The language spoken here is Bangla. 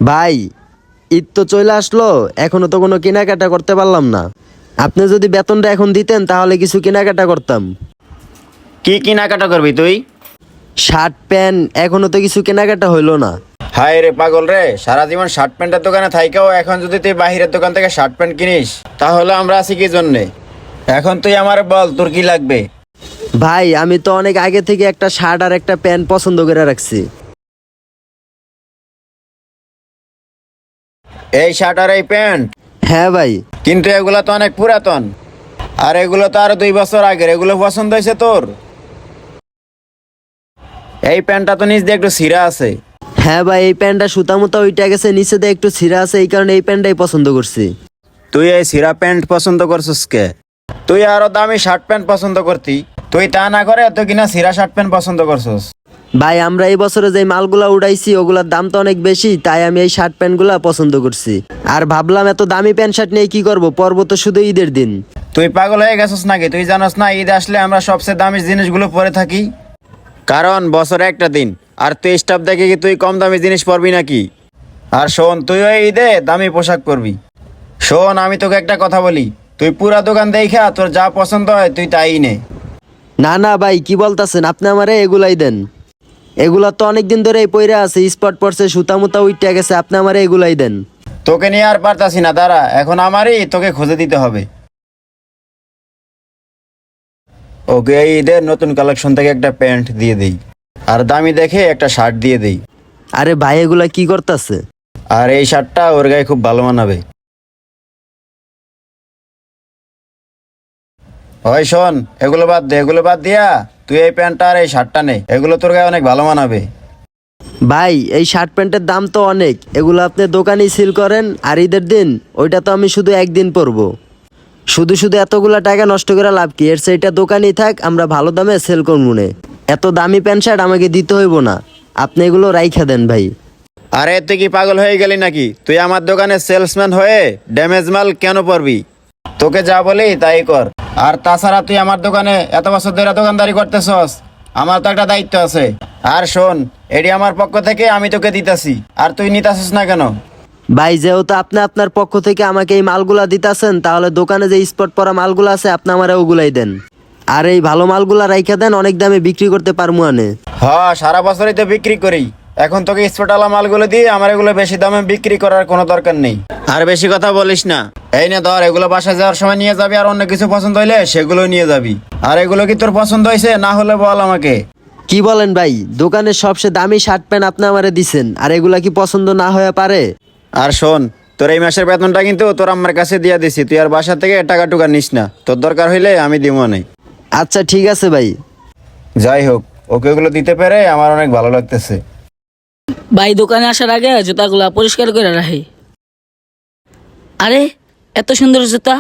ভাই, ঈদ তো চলে আসলো, এখনো তো কোনো কেনাকাটা করতে পারলাম না। আপনি যদি বেতনটা এখন দিতেন তাহলে কিছু কেনাকাটা করতাম। কি কেনাকাটা করবি তুই? শার্ট প্যান্ট, এখনো তো কিছু কেনাকাটা হইলো না। হায় রে পাগল রে, সারা জীবন শার্ট প্যান্টের দোকানে থাইকাও এখন যদি তুই বাহিরের দোকান থেকে শার্ট প্যান্ট কিনিস তাহলে আমরা আছি কি জন্যে? এখন তুই আমার বল তোর কি লাগবে? ভাই, আমি তো অনেক আগে থেকে একটা শার্ট আর একটা প্যান্ট পছন্দ করে রাখছি। এই শার্ট আর এই প্যান্ট? হ্যাঁ ভাই। কিন্তু এগুলো তো অনেক পুরাতন, আর এগুলো তো আরো 2 বছর আগের। এগুলো পছন্দ হয়েছে তোর? এই প্যান্টটা তো নিচ দিয়ে একটু ছিঁড়া আছে। হ্যাঁ ভাই, এই প্যান্টটা সুতা মুতা উইটা গেছে, নিচে দিয়ে একটু ছিঁড়া আছে, এই কারণে এই প্যান্টটাই পছন্দ করছি। তুই এই ছিঁড়া প্যান্ট পছন্দ করছিস কে? তুই আরো দামি শার্ট প্যান্ট পছন্দ করতি। তুই তা না করে তুই কিনা ছিঁড়া শার্ট প্যান্ট পছন্দ করছিস। ভাই, আমরা এই বছরে যে মালগুলা উড়াইছি ওগুলার দাম তো অনেক বেশি, তাই আমি এই শার্ট প্যান্টগুলা পছন্দ করছি। আর ভাবলাম এত দামি প্যান্ট শার্ট নিয়ে কি করব, পরব তো শুধু ঈদের দিন। তুই পাগল হয়ে গেছিস নাকি? তুই জানোস না ঈদ আসলে আমরা সবচেয়ে দামি জিনিসগুলো পরে থাকি? কারণ বছরে একটা দিন, আর তুই স্টাফ দেখে কি তুই কম দামি জিনিস পরবি নাকি? আর শোন, তুই ওই ঈদে দামি পোশাক পরবি। শোন, আমি তোকে একটা কথা বলি, তুই পুরা দোকান দেখা তোর যা পছন্দ হয় তুই তাই নে। না না ভাই, কি বলতাছেন আপনি? আমারে এগুলাই দেন। এগুলা তো অনেকদিন ধরে এই পইরা আছে, স্পট পড়ছে, সুতা মুতা উইটা গেছে, আপনি আমারে এগুলাই দেন। তোকে নিয়ে আর পারতাছি না, দাঁড়া, এখন আমারই তোকে খুঁজে দিতে হবে। ওকে এই ঈদের নতুন কালেকশন থেকে একটা প্যান্ট দিয়ে দেই, আর দামি দেখে একটা শার্ট দিয়ে দেই। আরে ভাই, এগুলা কি করতাছে? আর এই শার্টটা ওর গায়ে খুব ভালো মানাবে। ওই শোন, এগুলো বাদ দে, এগুলো বাদ দিয়া তুই এই প্যান্টটা আর এই শার্টটা নে, এগুলো তোর গায়ে অনেক ভালো মানাবে। ভাই, এই শার্ট প্যান্টের দাম তো অনেক, এগুলো আপনি দোকানেই সেল করেন, আর ঈদের দিন ওইটা তো আমি শুধু একদিন পরবো। শুধু শুধু এতগুলা টাকা নষ্ট করে লাভ কি? এর সেইটা দোকানেই থাক, আমরা ভালো দামে সেল করবো নে। এত দামি প্যান্ট শার্ট আমাকে দিতে হইব না, আপনি এগুলো রাইখা দেন ভাই। আরে তুই কি পাগল হয়ে গেলি নাকি? তুই আমার দোকানে সেলসম্যান হয়ে ড্যামেজ মাল কেন পরবি? তোকে যা বলি তাই কর। আর তাছাড়া তুই আমার দোকানে এত বছর ধরে দোকানদারি করতেছস, আমার তো একটা দায়িত্ব আছে। আর শোন, এটি আমার পক্ষ থেকে আমি তোকে দিতাছি, আর তুই নিতাছিস না কেন? ভাই, যেহেতু আপনি আপনার পক্ষ থেকে আমাকে এই মালগুলা দিতাছেন, তাহলে দোকানে যে স্পট পরা মালগুলা আছে আপনি আমারে ওগুলাই দেন। আর এই ভালো মালগুলা রাইখা দেন, অনেক দামে বিক্রি করতে পারমু আনে। হ্যাঁ, সারা বছরই তো বিক্রি করি। এখন তোকে স্পটালা মালগুলো দিয়ে আমার এগুলো বেশি দামে বিক্রি করার কোনো দরকার নেই। আর বেশি কথা বলিস না। এই নে ধর, এগুলো বাসায় যাওয়ার সময় নিয়ে যাবি, আর অন্য কিছু পছন্দ হইলে সেগুলো নিয়ে যাবি। আর এগুলো কি তোর পছন্দ হয়েছে? না হলে বল আমাকে। কি বলেন ভাই? দোকানের সবচেয়ে দামি শার্ট প্যান্ট আপনি আমারে দিছেন, আর এগুলা কি পছন্দ না হয়ে পারে? আর শোন, তোর এই মাসের বেতনটা কিন্তু তোর আমার কাছে দিয়ে দিছি, তুই আর বাসা থেকে টাকা টুকা নিস না। তোর দরকার হইলে আমি দিব না। আচ্ছা ঠিক আছে ভাই। যাই হোক, ওকে ওগুলো দিতে পেরে আমার অনেক ভালো লাগতেছে। ভাই, দোকানে আসার আগে জুতাগুলা পরিষ্কার করে রাখি। আরে, এত সুন্দর জুতা!